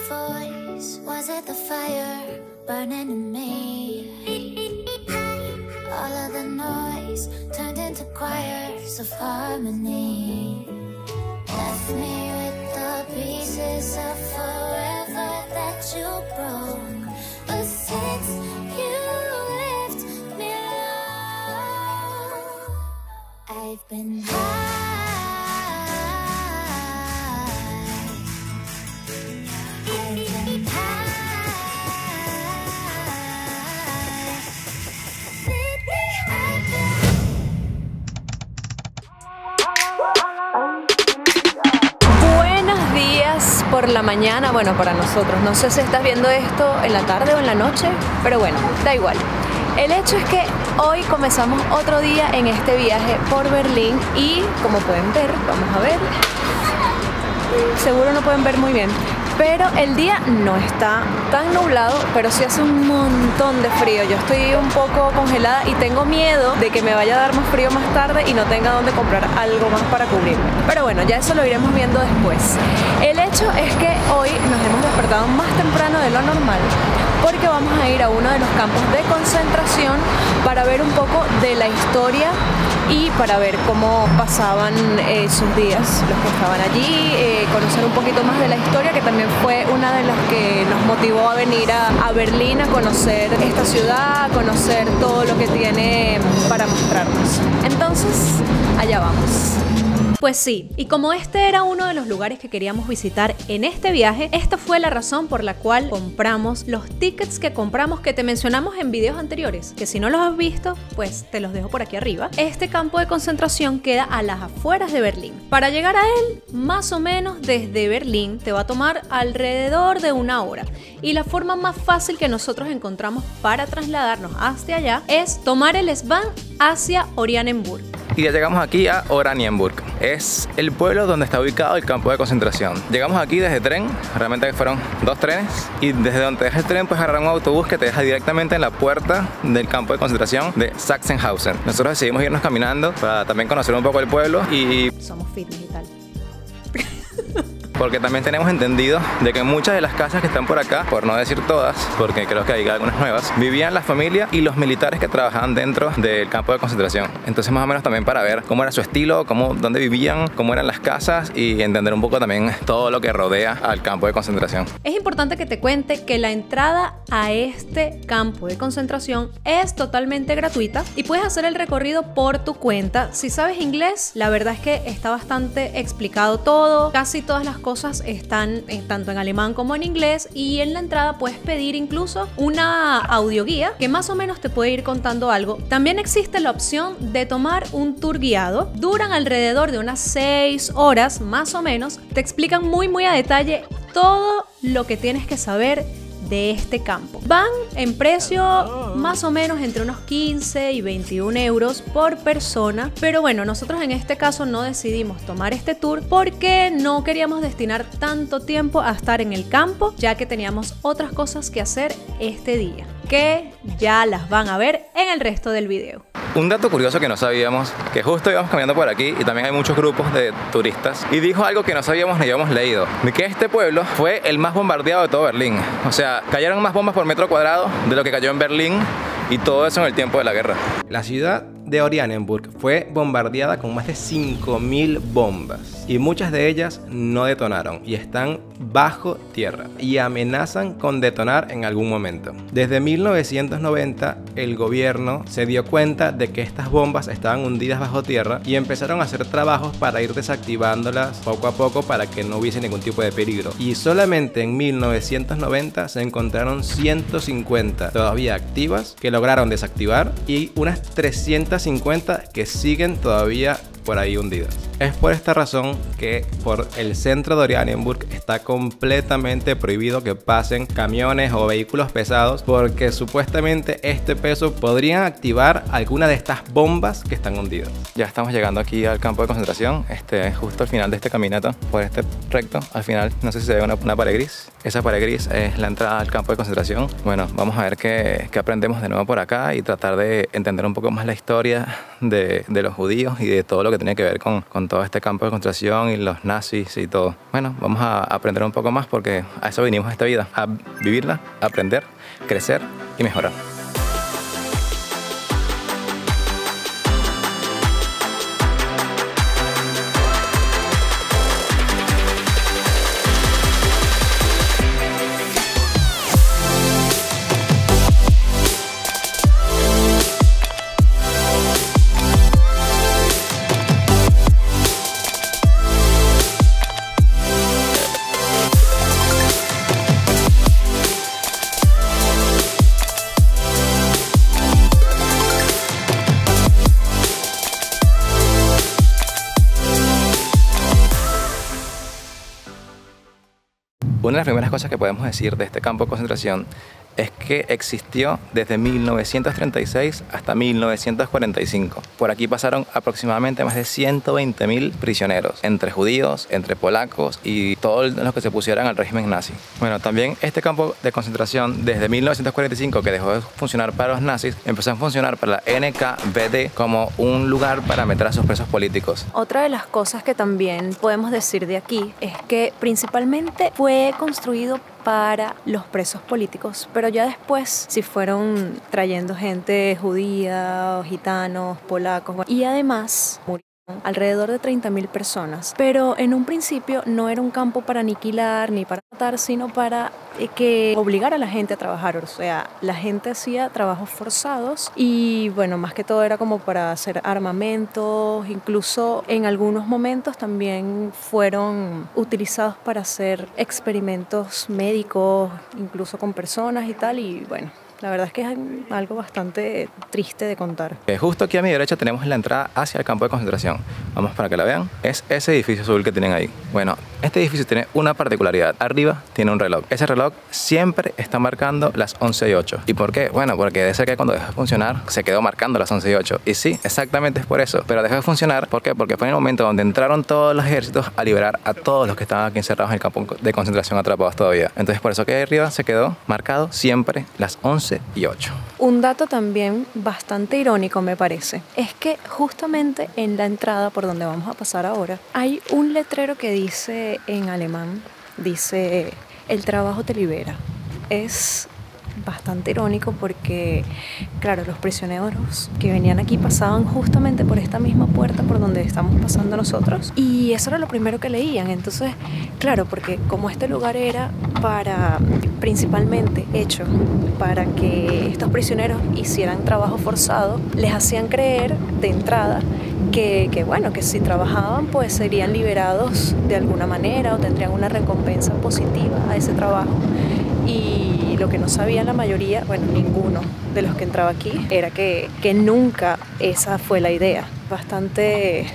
voice? Was it the fire burning in me? All of the noise turned into choirs of harmony. Left me with the pieces of forever that you broke. But since you left me alone, I've been high. Por la mañana, bueno, para nosotros, no sé si estás viendo esto en la tarde o en la noche, pero bueno, da igual. El hecho es que hoy comenzamos otro día en este viaje por Berlín y como pueden ver, vamos a ver, seguro no pueden ver muy bien, pero el día no está tan nublado, pero sí hace un montón de frío. Yo estoy un poco congelada y tengo miedo de que me vaya a dar más frío más tarde y no tenga dónde comprar algo más para cubrirme. Pero bueno, ya eso lo iremos viendo después. El hecho es que hoy nos hemos despertado más temprano de lo normal porque vamos a ir a uno de los campos de concentración para ver un poco de la historia y para ver cómo pasaban sus días los que estaban allí, conocer un poquito más de la historia, que también fue una de las que nos motivó a venir a Berlín, a conocer esta ciudad, a conocer todo lo que tiene para mostrarnos. Entonces, allá vamos. Pues sí, y como este era uno de los lugares que queríamos visitar en este viaje, esta fue la razón por la cual compramos los tickets que compramos, que te mencionamos en videos anteriores, que si no los has visto, pues te los dejo por aquí arriba. Este campo de concentración queda a las afueras de Berlín. Para llegar a él, más o menos desde Berlín, te va a tomar alrededor de 1 hora. Y la forma más fácil que nosotros encontramos para trasladarnos hacia allá es tomar el S-Bahn hacia Oranienburg. Y ya llegamos aquí a Oranienburg. Es el pueblo donde está ubicado el campo de concentración. Llegamos aquí desde tren, realmente fueron 2 trenes. Y desde donde te deja el tren puedes agarrar un autobús que te deja directamente en la puerta del campo de concentración de Sachsenhausen. Nosotros decidimos irnos caminando para también conocer un poco el pueblo y... Somos fitness y tal. Porque también tenemos entendido de que muchas de las casas que están por acá, por no decir todas, porque creo que hay algunas nuevas, vivían la familia y los militares que trabajaban dentro del campo de concentración. Entonces más o menos también para ver cómo era su estilo, dónde vivían, cómo eran las casas y entender un poco también todo lo que rodea al campo de concentración. Es importante que te cuente que la entrada a este campo de concentración es totalmente gratuita y puedes hacer el recorrido por tu cuenta. Si sabes inglés, la verdad es que está bastante explicado todo, casi todas las cosas están tanto en alemán como en inglés, y en la entrada puedes pedir incluso una audioguía que más o menos te puede ir contando algo. También existe la opción de tomar un tour guiado, duran alrededor de unas 6 horas más o menos, te explican muy a detalle todo lo que tienes que saber de este campo. Van en precio más o menos entre unos 15 y 21 euros por persona, pero bueno, nosotros en este caso no decidimos tomar este tour porque no queríamos destinar tanto tiempo a estar en el campo, ya que teníamos otras cosas que hacer este día, que ya las van a ver en el resto del video. Un dato curioso que no sabíamos, que justo íbamos caminando por aquí y también hay muchos grupos de turistas, y dijo algo que no sabíamos ni habíamos leído, de que este pueblo fue el más bombardeado de todo Berlín. O sea, cayeron más bombas por metro cuadrado de lo que cayó en Berlín, y todo eso en el tiempo de la guerra. La ciudad de Oranienburg fue bombardeada con más de 5.000 bombas y muchas de ellas no detonaron y están bajo tierra y amenazan con detonar en algún momento. Desde 1990 el gobierno se dio cuenta de que estas bombas estaban hundidas bajo tierra y empezaron a hacer trabajos para ir desactivándolas poco a poco para que no hubiese ningún tipo de peligro, y solamente en 1990 se encontraron 150 todavía activas que lograron desactivar y unas 350 que siguen todavía por ahí hundidas. Es por esta razón que por el centro de Oranienburg está completamente prohibido que pasen camiones o vehículos pesados, porque supuestamente este peso podrían activar alguna de estas bombas que están hundidas. Ya estamos llegando aquí al campo de concentración, justo al final de este caminato, por este recto, al final, no sé si se ve una pared gris. Esa pared gris es la entrada al campo de concentración. Bueno, vamos a ver qué aprendemos de nuevo por acá y tratar de entender un poco más la historia de los judíos y de todo lo que tiene que ver con con todo este campo de concentración y los nazis y todo. Bueno, vamos a aprender un poco más porque a eso vinimos a esta vida, a vivirla, aprender, crecer y mejorar. Una de las primeras cosas que podemos decir de este campo de concentración es que existió desde 1936 hasta 1945. Por aquí pasaron aproximadamente más de 120.000 prisioneros, entre judíos, entre polacos y todos los que se pusieran al régimen nazi. Bueno, también este campo de concentración desde 1945, que dejó de funcionar para los nazis, empezó a funcionar para la NKVD como un lugar para meter a sus presos políticos. Otra de las cosas que también podemos decir de aquí es que principalmente fue construido para los presos políticos, pero ya después sí fueron trayendo gente judía, gitanos, polacos, y además murieron alrededor de 30.000 personas. Pero en un principio no era un campo para aniquilar ni para matar, sino para que obligar a la gente a trabajar. O sea, la gente hacía trabajos forzados y bueno, más que todo era como para hacer armamentos. Incluso en algunos momentos también fueron utilizados para hacer experimentos médicos, incluso con personas y tal, y bueno, la verdad es que es algo bastante triste de contar. Justo aquí a mi derecha tenemos la entrada hacia el campo de concentración. Vamos para que la vean. Es ese edificio azul que tienen ahí. Bueno, este edificio tiene una particularidad. Arriba tiene un reloj. Ese reloj siempre está marcando las 11:08. ¿Y por qué? Bueno, porque debe ser que cuando dejó de funcionar se quedó marcando las 11:08. Y sí, exactamente es por eso. Pero dejó de funcionar, ¿por qué? Porque fue en el momento donde entraron todos los ejércitos a liberar a todos los que estaban aquí encerrados en el campo de concentración atrapados todavía. Entonces por eso que ahí arriba se quedó marcado siempre las 11:08. Un dato también bastante irónico me parece es que justamente en la entrada por donde vamos a pasar ahora hay un letrero que dice en alemán, dice "el trabajo te libera". Es bastante irónico porque, claro, los prisioneros que venían aquí pasaban justamente por esta misma puerta por donde estamos pasando nosotros y eso era lo primero que leían. Entonces, claro, porque como este lugar era principalmente hecho para que estos prisioneros hicieran trabajo forzado, les hacían creer de entrada que bueno, que si trabajaban pues serían liberados de alguna manera o tendrían una recompensa positiva a ese trabajo. Y lo que no sabía la mayoría, bueno, ninguno de los que entraba aquí, era que nunca esa fue la idea. Bastante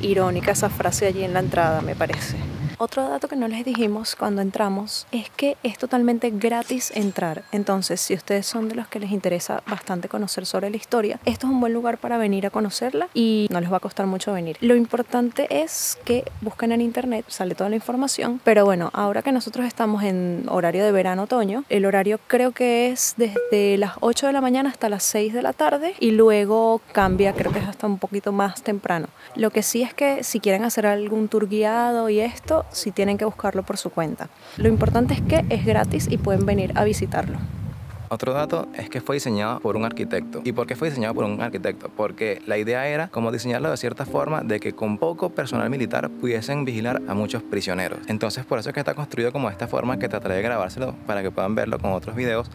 irónica esa frase allí en la entrada, me parece. Otro dato que no les dijimos cuando entramos es que es totalmente gratis entrar. Entonces, si ustedes son de los que les interesa bastante conocer sobre la historia, esto es un buen lugar para venir a conocerla y no les va a costar mucho venir. Lo importante es que busquen en internet, sale toda la información. Pero bueno, ahora que nosotros estamos en horario de verano-otoño, el horario creo que es desde las 8 de la mañana hasta las 6 de la tarde y luego cambia, creo que es hasta un poquito más temprano. Lo que sí es que si quieren hacer algún tour guiado y esto, sí tienen que buscarlo por su cuenta. Lo importante es que es gratis y pueden venir a visitarlo. Otro dato es que fue diseñado por un arquitecto. ¿Y por qué fue diseñado por un arquitecto? Porque la idea era como diseñarlo de cierta forma de que con poco personal militar pudiesen vigilar a muchos prisioneros. Entonces por eso es que está construido como de esta forma, que trataré de grabárselo para que puedan verlo con otros videos,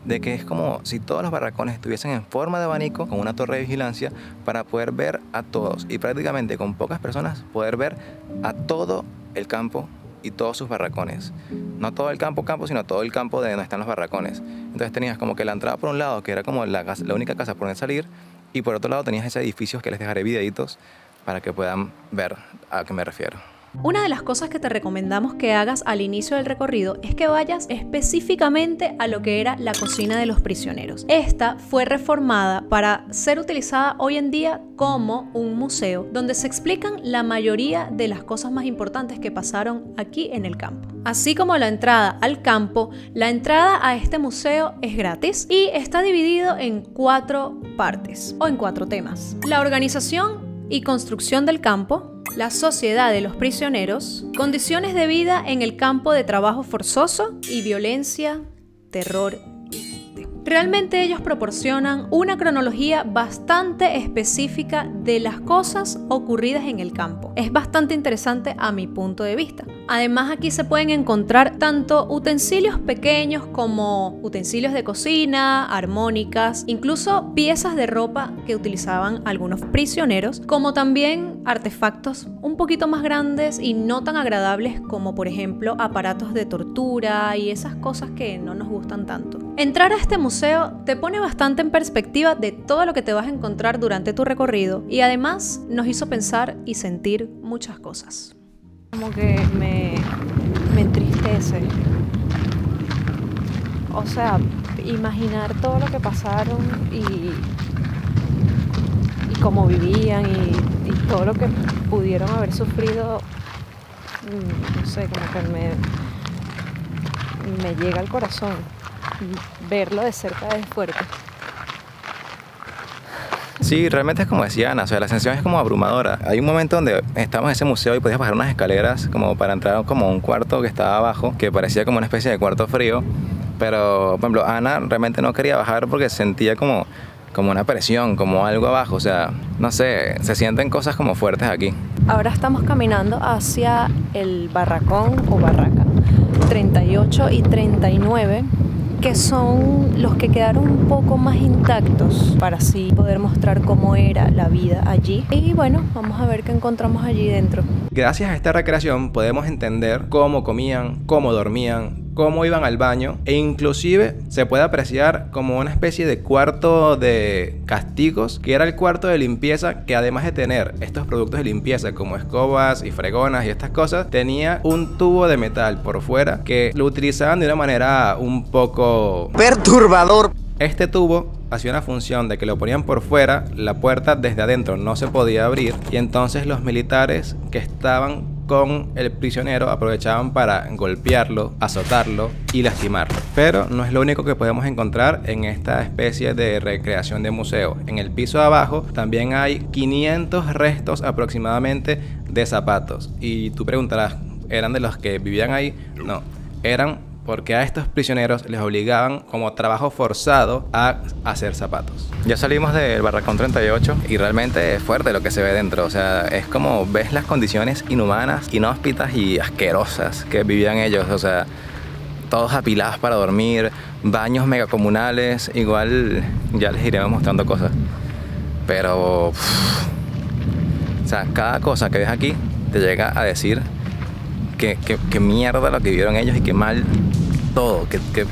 de que es como si todos los barracones estuviesen en forma de abanico con una torre de vigilancia para poder ver a todos y prácticamente con pocas personas poder ver a todo el campo y todos sus barracones. No todo el campo, sino todo el campo de donde están los barracones. Entonces tenías como que la entrada por un lado, que era como la única casa por donde salir, y por otro lado tenías ese edificio que les dejaré videitos para que puedan ver a qué me refiero. Una de las cosas que te recomendamos que hagas al inicio del recorrido es que vayas específicamente a lo que era la cocina de los prisioneros. Esta fue reformada para ser utilizada hoy en día como un museo donde se explican la mayoría de las cosas más importantes que pasaron aquí en el campo. Así como la entrada al campo, la entrada a este museo es gratis y está dividido en 4 partes o en 4 temas: la organización y construcción del campo, la sociedad de los prisioneros, condiciones de vida en el campo de trabajo forzoso y violencia, terror. Realmente ellos proporcionan una cronología bastante específica de las cosas ocurridas en el campo. Es bastante interesante a mi punto de vista. Además, aquí se pueden encontrar tanto utensilios pequeños como utensilios de cocina, armónicas, incluso piezas de ropa que utilizaban algunos prisioneros, como también artefactos un poquito más grandes y no tan agradables como por ejemplo aparatos de tortura y esas cosas que no nos gustan tanto. Entrar a este museo te pone bastante en perspectiva de todo lo que te vas a encontrar durante tu recorrido y además nos hizo pensar y sentir muchas cosas. Como que me entristece. O sea, imaginar todo lo que pasaron y cómo vivían y todo lo que pudieron haber sufrido, no sé, como que me llega al corazón. Verlo de cerca es fuerte. Sí, realmente es como decía Ana, o sea, la sensación es como abrumadora. Hay un momento donde estábamos en ese museo y podías bajar unas escaleras como para entrar como a un cuarto que estaba abajo, que parecía como una especie de cuarto frío, pero, por ejemplo, Ana realmente no quería bajar porque sentía como una presión, como algo abajo, o sea, no sé, se sienten cosas como fuertes aquí. Ahora estamos caminando hacia el barracón o barraca 38 y 39, que son los que quedaron un poco más intactos para así poder mostrar cómo era la vida allí. Y bueno, vamos a ver qué encontramos allí dentro. Gracias a esta recreación podemos entender cómo comían, cómo dormían, cómo iban al baño e inclusive se puede apreciar como una especie de cuarto de castigos, que era el cuarto de limpieza, que además de tener estos productos de limpieza como escobas y fregonas y estas cosas, tenía un tubo de metal por fuera que lo utilizaban de una manera un poco perturbador. Este tubo hacía una función de que lo ponían por fuera, la puerta desde adentro no se podía abrir y entonces los militares que estaban con el prisionero aprovechaban para golpearlo, azotarlo y lastimarlo. Pero no es lo único que podemos encontrar en esta especie de recreación de museo. En el piso de abajo también hay 500 restos aproximadamente de zapatos. Y tú preguntarás, ¿eran de los que vivían ahí? No, eran porque a estos prisioneros les obligaban como trabajo forzado a hacer zapatos. Ya salimos del barracón 38 y realmente es fuerte lo que se ve dentro. O sea, es como ves las condiciones inhumanas, inhóspitas y asquerosas que vivían ellos. O sea, todos apilados para dormir, baños megacomunales. Igual ya les iremos mostrando cosas. Pero, o sea, cada cosa que ves aquí te llega a decir que mierda lo que vivieron ellos y que mal todo, que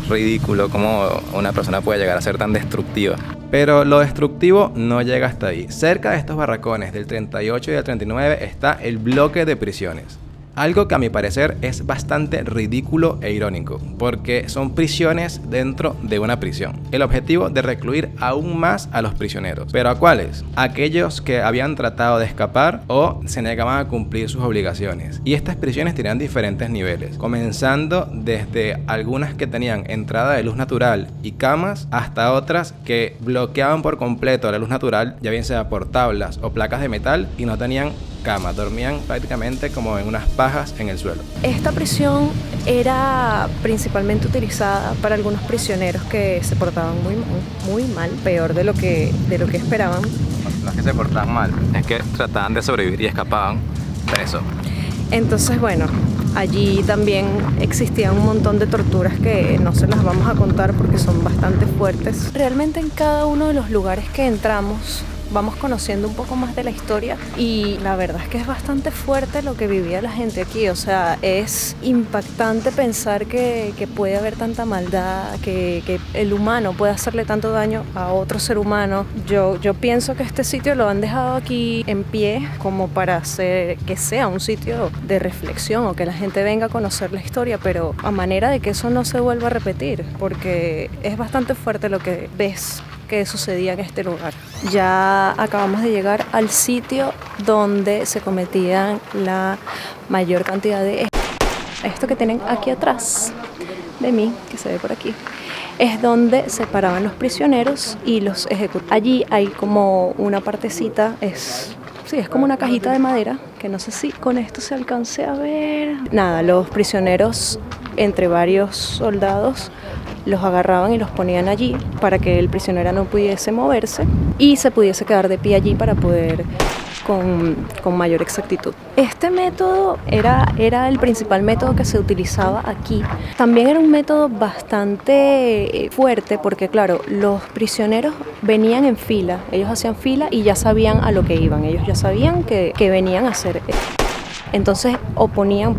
ridículo cómo una persona puede llegar a ser tan destructiva. Pero lo destructivo no llega hasta ahí. Cerca de estos barracones del 38 y del 39 está el bloque de prisiones. Algo que a mi parecer es bastante ridículo e irónico, porque son prisiones dentro de una prisión. El objetivo de recluir aún más a los prisioneros. ¿Pero a cuáles? Aquellos que habían tratado de escapar o se negaban a cumplir sus obligaciones. Y estas prisiones tenían diferentes niveles, comenzando desde algunas que tenían entrada de luz natural y camas, hasta otras que bloqueaban por completo la luz natural, ya bien sea por tablas o placas de metal, y no tenían cama, dormían prácticamente como en unas pajas en el suelo. Esta prisión era principalmente utilizada para algunos prisioneros que se portaban muy mal, peor de lo que esperaban. No es que se portaban mal, es que trataban de sobrevivir y escapaban de eso. Entonces, bueno, allí también existían un montón de torturas que no se las vamos a contar porque son bastante fuertes. Realmente en cada uno de los lugares que entramos vamos conociendo un poco más de la historia y la verdad es que es bastante fuerte lo que vivía la gente aquí. O sea, es impactante pensar que puede haber tanta maldad, que el humano puede hacerle tanto daño a otro ser humano. Yo pienso que este sitio lo han dejado aquí en pie como para hacer que sea un sitio de reflexión o que la gente venga a conocer la historia, pero a manera de que eso no se vuelva a repetir, porque es bastante fuerte lo que ves que sucedía en este lugar. Ya acabamos de llegar al sitio donde se cometían la mayor cantidad de... Esto que tienen aquí atrás de mí, que se ve por aquí, es donde separaban los prisioneros y los ejecutaban. Allí hay como una partecita, Sí, es como una cajita de madera, que no sé si con esto se alcance a ver. Nada, los prisioneros, entre varios soldados, los agarraban y los ponían allí para que el prisionero no pudiese moverse y se pudiese quedar de pie allí para poder con mayor exactitud. Este método era el principal método que se utilizaba aquí. También era un método bastante fuerte porque, claro, los prisioneros venían en fila, ellos hacían fila y ya sabían a lo que iban, ellos ya sabían que venían a hacer. Entonces ponían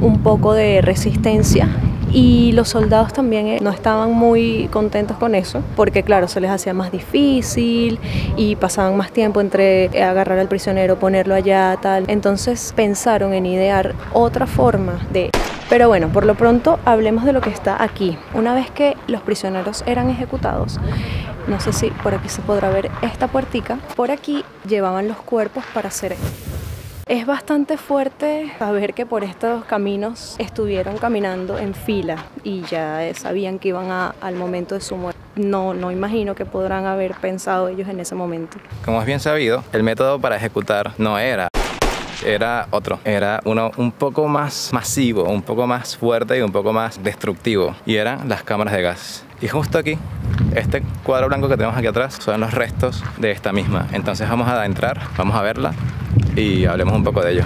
un poco de resistencia. Y los soldados también no estaban muy contentos con eso, porque claro, se les hacía más difícil y pasaban más tiempo entre agarrar al prisionero, ponerlo allá, tal. Entonces pensaron en idear otra forma de... Pero bueno, por lo pronto hablemos de lo que está aquí. Una vez que los prisioneros eran ejecutados, no sé si por aquí se podrá ver esta puertica, por aquí llevaban los cuerpos para hacer... Es bastante fuerte saber que por estos caminos estuvieron caminando en fila y ya sabían que iban al momento de su muerte. No imagino que podrán haber pensado ellos en ese momento. Como es bien sabido, el método para ejecutar no era otro. Era uno un poco más masivo, un poco más fuerte y un poco más destructivo. Y eran las cámaras de gas. Y justo aquí, este cuadro blanco que tenemos aquí atrás son los restos de esta misma. Entonces vamos a entrar, vamos a verla y hablemos un poco de ello.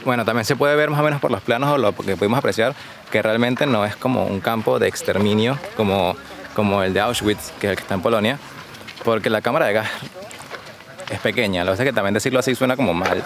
Bueno, también se puede ver más o menos por los planos o lo que pudimos apreciar que realmente no es como un campo de exterminio como el de Auschwitz, que es el que está en Polonia, porque la cámara de gas es pequeña. Lo que pasa es que también decirlo así suena como mal,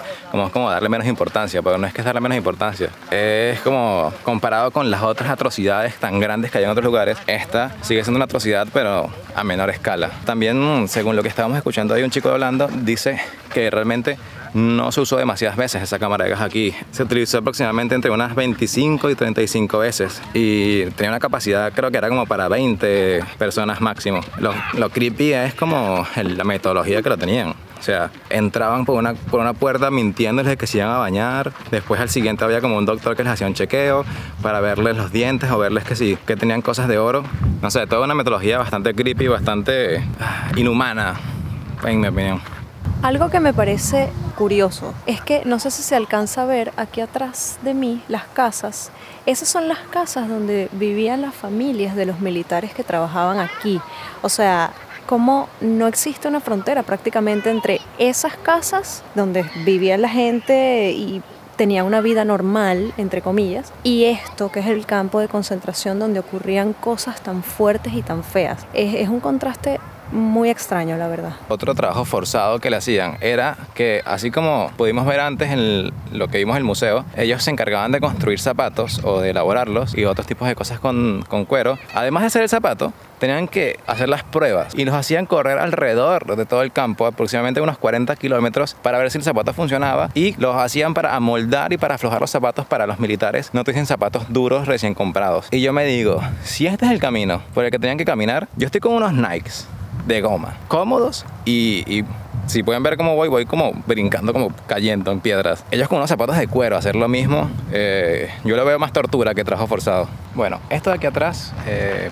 como darle menos importancia, pero no es que es darle menos importancia. Es como comparado con las otras atrocidades tan grandes que hay en otros lugares, esta sigue siendo una atrocidad pero a menor escala. También, según lo que estábamos escuchando ahí un chico hablando, dice que realmente no se usó demasiadas veces esa cámara de gas aquí. Se utilizó aproximadamente entre unas 25 y 35 veces y tenía una capacidad, creo que era como para 20 personas máximo. Lo creepy es como la metodología que lo tenían. O sea, entraban por una puerta mintiéndoles que se iban a bañar. Después al siguiente había como un doctor que les hacía un chequeo para verles los dientes o verles que tenían cosas de oro. No sé, toda una metodología bastante creepy, bastante inhumana, en mi opinión. Algo que me parece curioso es que no sé si se alcanza a ver aquí atrás de mí las casas. Esas son las casas donde vivían las familias de los militares que trabajaban aquí. O sea, como no existe una frontera prácticamente entre esas casas donde vivía la gente y tenía una vida normal, entre comillas, y esto que es el campo de concentración donde ocurrían cosas tan fuertes y tan feas. Es un contraste muy extraño, la verdad. Otro trabajo forzado que le hacían era que, así como pudimos ver antes en lo que vimos en el museo, ellos se encargaban de construir zapatos o de elaborarlos y otros tipos de cosas con cuero. Además de hacer el zapato, tenían que hacer las pruebas y los hacían correr alrededor de todo el campo, aproximadamente unos 40 kilómetros, para ver si el zapato funcionaba, y los hacían para amoldar y para aflojar los zapatos para los militares no tuviesen zapatos duros recién comprados. Y yo me digo, si este es el camino por el que tenían que caminar, yo estoy con unos Nikes de goma, cómodos y si pueden ver cómo voy como brincando, como cayendo en piedras. Ellos con unos zapatos de cuero hacer lo mismo, yo lo veo más tortura que trabajo forzado. Bueno, esto de aquí atrás,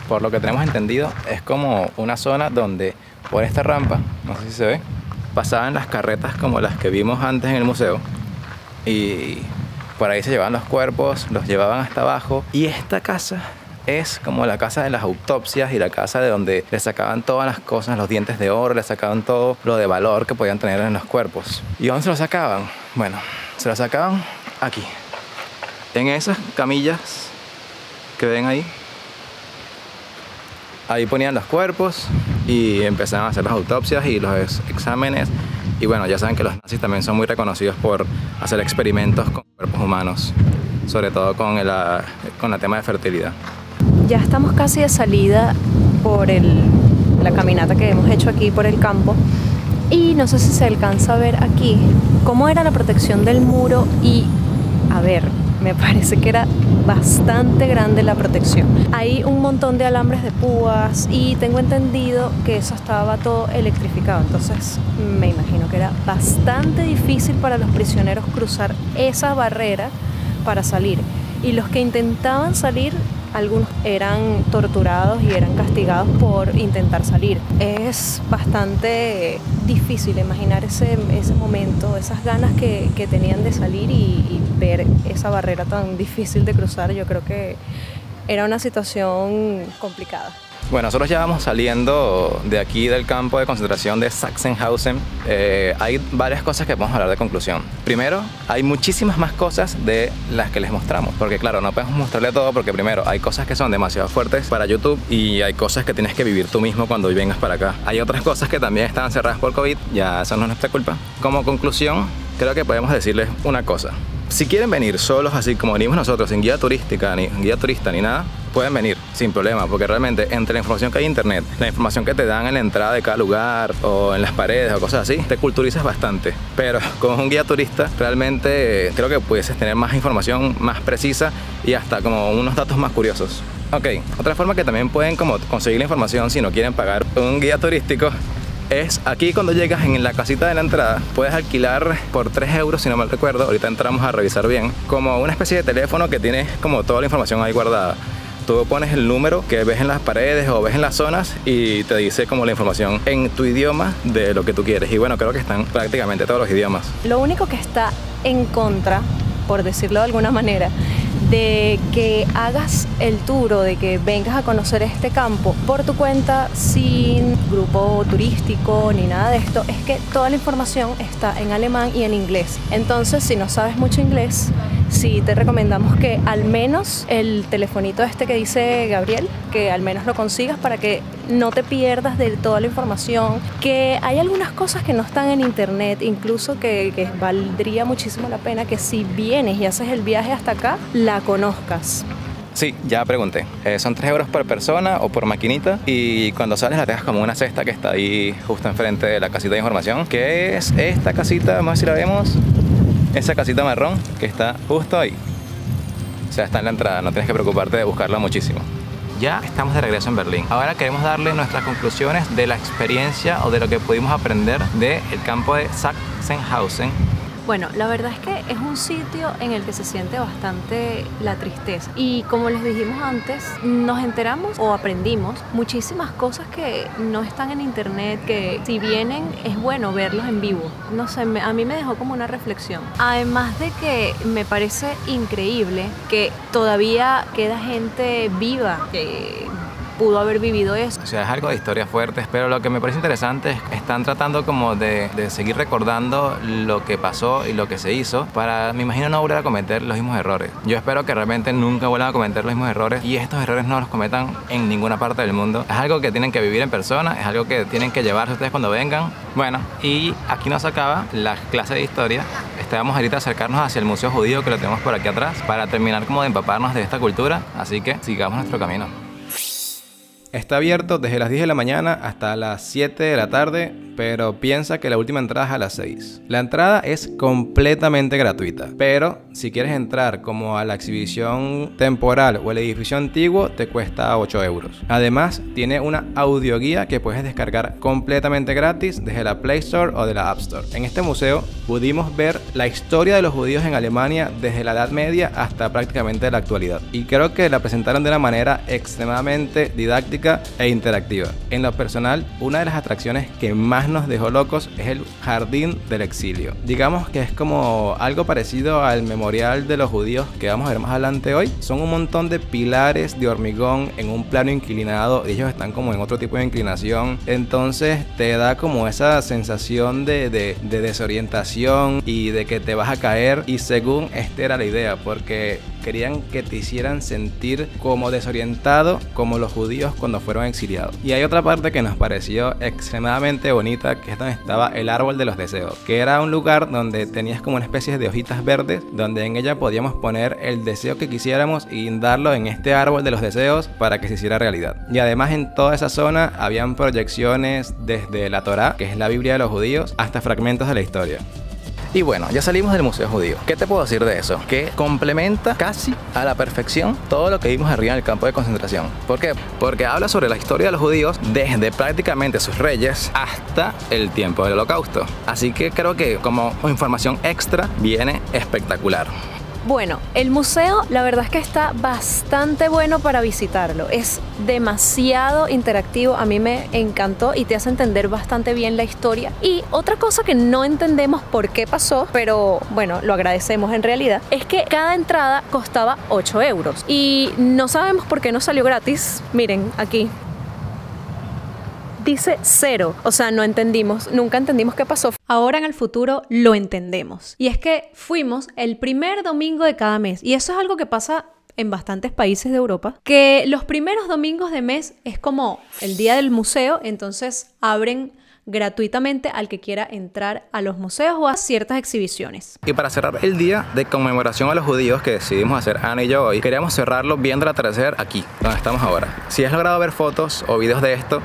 por lo que tenemos entendido, es como una zona donde por esta rampa, no sé si se ve, pasaban las carretas como las que vimos antes en el museo y por ahí se llevaban los cuerpos, los llevaban hasta abajo. Y esta casa es como la casa de las autopsias y la casa de donde le sacaban todas las cosas, los dientes de oro, le sacaban todo lo de valor que podían tener en los cuerpos. ¿Y dónde se lo sacaban? Bueno, se lo sacaban aquí, en esas camillas que ven ahí. Ahí ponían los cuerpos y empezaban a hacer las autopsias y los exámenes. Y bueno, ya saben que los nazis también son muy reconocidos por hacer experimentos con cuerpos humanos, sobre todo con el tema de fertilidad. Ya estamos casi de salida por la caminata que hemos hecho aquí por el campo. Y no sé si se alcanza a ver aquí cómo era la protección del muro y, a ver, me parece que era bastante grande la protección. Hay un montón de alambres de púas y tengo entendido que eso estaba todo electrificado. Entonces me imagino que era bastante difícil para los prisioneros cruzar esa barrera para salir. Y los que intentaban salir, algunos eran torturados y eran castigados por intentar salir. Es bastante difícil imaginar ese momento, esas ganas que tenían de salir y ver esa barrera tan difícil de cruzar. Yo creo que era una situación complicada. Bueno, nosotros ya vamos saliendo de aquí del campo de concentración de Sachsenhausen. Hay varias cosas que podemos hablar de conclusión. Primero, hay muchísimas más cosas de las que les mostramos, porque claro, no podemos mostrarle todo porque primero hay cosas que son demasiado fuertes para YouTube y hay cosas que tienes que vivir tú mismo cuando vengas para acá. Hay otras cosas que también están cerradas por COVID, ya eso no es nuestra culpa. Como conclusión, creo que podemos decirles una cosa. Si quieren venir solos, así como venimos nosotros, sin guía turística, ni guía turista, ni nada, pueden venir sin problema, porque realmente entre la información que hay en internet, la información que te dan en la entrada de cada lugar o en las paredes o cosas así, te culturizas bastante. Pero con un guía turista realmente creo que puedes tener más información más precisa y hasta como unos datos más curiosos. Ok, otra forma que también pueden como conseguir la información si no quieren pagar un guía turístico es aquí cuando llegas en la casita de la entrada, puedes alquilar por 3 euros, si no mal recuerdo, ahorita entramos a revisar bien, como una especie de teléfono que tiene como toda la información ahí guardada. Tú pones el número que ves en las paredes o ves en las zonas y te dice como la información en tu idioma de lo que tú quieres. Y bueno, creo que están prácticamente todos los idiomas. Lo único que está en contra, por decirlo de alguna manera, de que hagas el tour o de que vengas a conocer este campo por tu cuenta sin grupo turístico ni nada de esto, es que toda la información está en alemán y en inglés. Entonces, si no sabes mucho inglés, sí te recomendamos que al menos el telefonito este que dice Gabriel, que al menos lo consigas para que no te pierdas de toda la información, que hay algunas cosas que no están en internet, incluso que valdría muchísimo la pena que si vienes y haces el viaje hasta acá, la conozcas. Sí, ya pregunté. Son 3 euros por persona o por maquinita y cuando sales la dejas como una cesta que está ahí justo enfrente de la casita de información, que es esta casita, vamos a ver si la vemos, esa casita marrón que está justo ahí. O sea, está en la entrada, no tienes que preocuparte de buscarla muchísimo. Ya estamos de regreso en Berlín. Ahora queremos darle nuestras conclusiones de la experiencia o de lo que pudimos aprender del campo de Sachsenhausen. Bueno, la verdad es que es un sitio en el que se siente bastante la tristeza y como les dijimos antes, nos enteramos o aprendimos muchísimas cosas que no están en internet, que si vienen es bueno verlos en vivo. No sé, a mí me dejó como una reflexión. Además de que me parece increíble que todavía queda gente viva que pudo haber vivido eso. O sea, es algo de historias fuertes, pero lo que me parece interesante es que están tratando como de seguir recordando lo que pasó y lo que se hizo para, me imagino, no volver a cometer los mismos errores. Yo espero que realmente nunca vuelvan a cometer los mismos errores y estos errores no los cometan en ninguna parte del mundo. Es algo que tienen que vivir en persona, es algo que tienen que llevarse ustedes cuando vengan. Bueno, y aquí nos acaba la clase de historia. Vamos ahorita a acercarnos hacia el Museo Judío que lo tenemos por aquí atrás para terminar como de empaparnos de esta cultura, así que sigamos nuestro camino. Está abierto desde las 10 de la mañana hasta las 7 de la tarde, pero piensa que la última entrada es a las 6. La entrada es completamente gratuita, pero si quieres entrar como a la exhibición temporal o el edificio antiguo, te cuesta 8 euros. Además, tiene una audioguía que puedes descargar completamente gratis desde la Play Store o de la App Store. En este museo pudimos ver la historia de los judíos en Alemania desde la Edad Media hasta prácticamente la actualidad. Y creo que la presentaron de una manera extremadamente didáctica lúdica e interactiva. En lo personal, una de las atracciones que más nos dejó locos es el Jardín del Exilio. Digamos que es como algo parecido al memorial de los judíos que vamos a ver más adelante hoy. Son un montón de pilares de hormigón en un plano inclinado, ellos están como en otro tipo de inclinación, entonces te da como esa sensación de desorientación y de que te vas a caer, y según esta era la idea, porque querían que te hicieran sentir como desorientado como los judíos cuando fueron exiliados. Y hay otra parte que nos pareció extremadamente bonita, que es donde estaba el árbol de los deseos, que era un lugar donde tenías como una especie de hojitas verdes, donde en ella podíamos poner el deseo que quisiéramos y guindarlo en este árbol de los deseos para que se hiciera realidad. Y además en toda esa zona habían proyecciones desde la Torá, que es la Biblia de los judíos, hasta fragmentos de la historia. Y bueno, ya salimos del Museo Judío. ¿Qué te puedo decir de eso? Que complementa casi a la perfección todo lo que vimos arriba en el campo de concentración. ¿Por qué? Porque habla sobre la historia de los judíos desde prácticamente sus reyes hasta el tiempo del Holocausto. Así que creo que como información extra viene espectacular. Bueno, el museo la verdad es que está bastante bueno para visitarlo. Es demasiado interactivo, a mí me encantó y te hace entender bastante bien la historia. Y otra cosa que no entendemos por qué pasó, pero bueno, lo agradecemos en realidad, es que cada entrada costaba 8 euros. Y no sabemos por qué no salió gratis. Miren, aquí dice 0, o sea, no entendimos, nunca entendimos qué pasó. Ahora en el futuro lo entendemos. Y es que fuimos el primer domingo de cada mes, y eso es algo que pasa en bastantes países de Europa, que los primeros domingos de mes es como el día del museo, entonces abren gratuitamente al que quiera entrar a los museos o a ciertas exhibiciones. Y para cerrar el día de conmemoración a los judíos que decidimos hacer Ana y yo hoy, queríamos cerrarlo viendo el atardecer aquí, donde estamos ahora. Si has logrado ver fotos o videos de esto,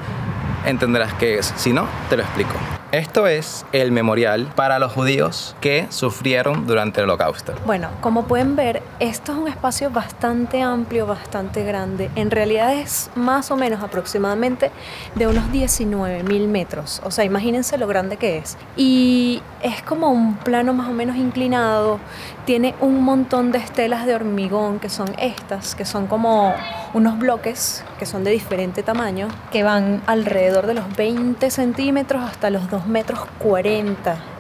entenderás qué es. Si no, te lo explico. Esto es el memorial para los judíos que sufrieron durante el Holocausto. Bueno, como pueden ver, esto es un espacio bastante amplio, bastante grande. En realidad es más o menos aproximadamente de unos 19.000 metros. O sea, imagínense lo grande que es. Y es como un plano más o menos inclinado. Tiene un montón de estelas de hormigón, que son estas, que son como unos bloques que son de diferente tamaño, que van alrededor de los 20 centímetros hasta los 2,40 metros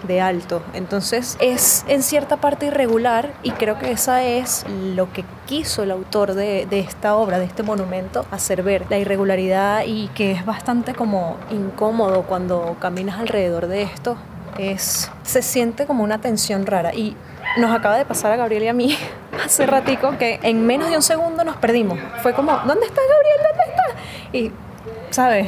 de alto. Entonces es en cierta parte irregular, y creo que esa es lo que quiso el autor de esta obra, de este monumento, hacer ver la irregularidad, y que es bastante como incómodo cuando caminas alrededor de esto. Se siente como una tensión rara, y nos acaba de pasar a Gabriel y a mí hace ratico que en menos de un segundo nos perdimos. Fue como, ¿dónde está Gabriel? ¿Dónde está? Y, ¿sabes?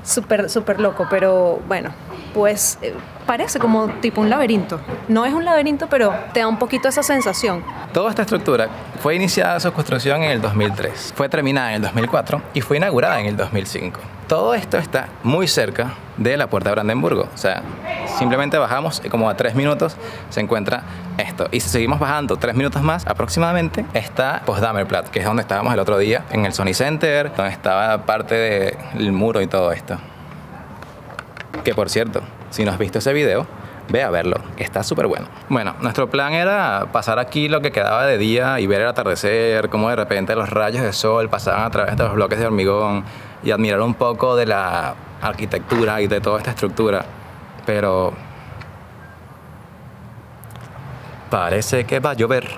Súper loco, pero bueno, pues parece como tipo un laberinto. No es un laberinto, pero te da un poquito esa sensación. Toda esta estructura fue iniciada su construcción en el 2003, fue terminada en el 2004 y fue inaugurada en el 2005. Todo esto está muy cerca de la Puerta de Brandenburgo. O sea, simplemente bajamos y como a 3 minutos se encuentra esto. Y si seguimos bajando 3 minutos más aproximadamente, está Potsdamer Platz, que es donde estábamos el otro día, en el Sony Center, donde estaba parte del muro y todo esto. Que por cierto, si no has visto ese video, ve a verlo, que está súper bueno. Bueno, nuestro plan era pasar aquí lo que quedaba de día y ver el atardecer, cómo de repente los rayos de sol pasaban a través de los bloques de hormigón y admirar un poco de la arquitectura y de toda esta estructura. Pero parece que va a llover.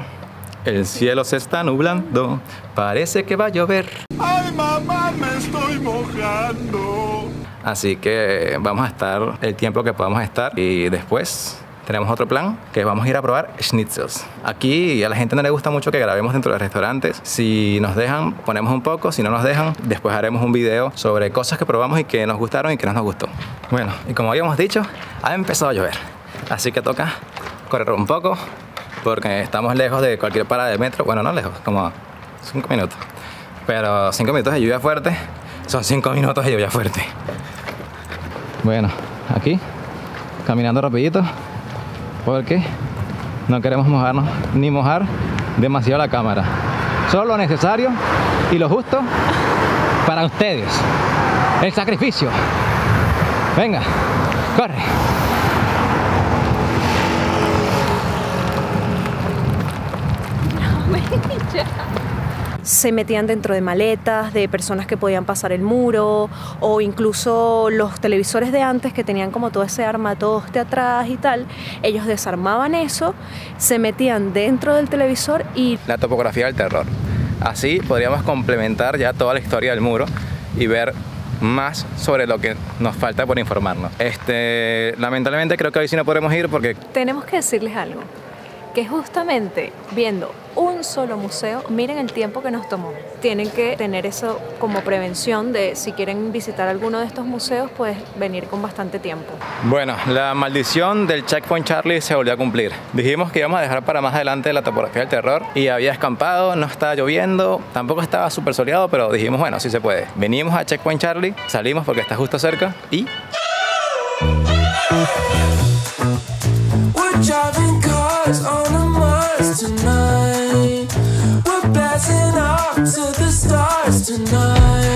El cielo se está nublando. Parece que va a llover. ¡Ay, mamá, me estoy mojando! Así que vamos a estar el tiempo que podamos estar, y después tenemos otro plan, que vamos a ir a probar schnitzels. Aquí a la gente no le gusta mucho que grabemos dentro de restaurantes. Si nos dejan, ponemos un poco. Si no nos dejan, después haremos un video sobre cosas que probamos y que nos gustaron y que no nos gustó. Bueno, y como habíamos dicho, ha empezado a llover. Así que toca correr un poco, porque estamos lejos de cualquier parada de metro. Bueno, no lejos, como 5 minutos. Pero 5 minutos de lluvia fuerte son 5 minutos de lluvia fuerte. Bueno, aquí, caminando rapidito, porque no queremos mojarnos ni mojar demasiado la cámara. Solo lo necesario y lo justo para ustedes. El sacrificio. Venga, corre. se metían dentro de maletas de personas que podían pasar el muro, o incluso los televisores de antes que tenían como todo ese armatoste atrás y tal, ellos desarmaban eso, se metían dentro del televisor y... La topografía del terror. Así podríamos complementar ya toda la historia del muro y ver más sobre lo que nos falta por informarnos. Lamentablemente creo que hoy sí no podremos ir porque... Tenemos que decirles algo, que justamente viendo un solo museo, miren el tiempo que nos tomó. Tienen que tener eso como prevención de si quieren visitar alguno de estos museos, pues venir con bastante tiempo. Bueno, la maldición del Checkpoint Charlie se volvió a cumplir. Dijimos que íbamos a dejar para más adelante la topografía del terror y había escampado, no estaba lloviendo, tampoco estaba súper soleado, pero dijimos, bueno, sí se puede. Venimos a Checkpoint Charlie, salimos porque está justo cerca y... We're driving cars on a Mars tonight. We're blasting off to the stars tonight.